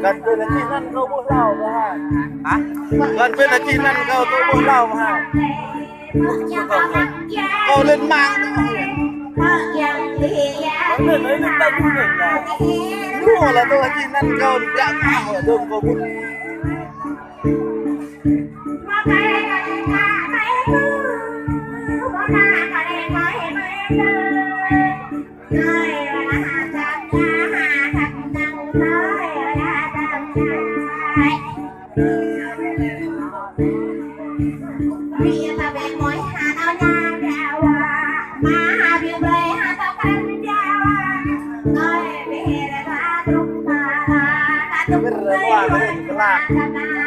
Gần bên là chi năn câu bố lao mà ha. Hả? Gần bên là chi năn câu bố lao mà ha. Câu lên mạng nữa. Lên đấy lên đây cũng được là. Đúng là tôi là chi năn câu dạ cao ở đường câu bố. Hãy subscribe cho kênh Ghiền Mì Gõ để không bỏ lỡ những video hấp dẫn.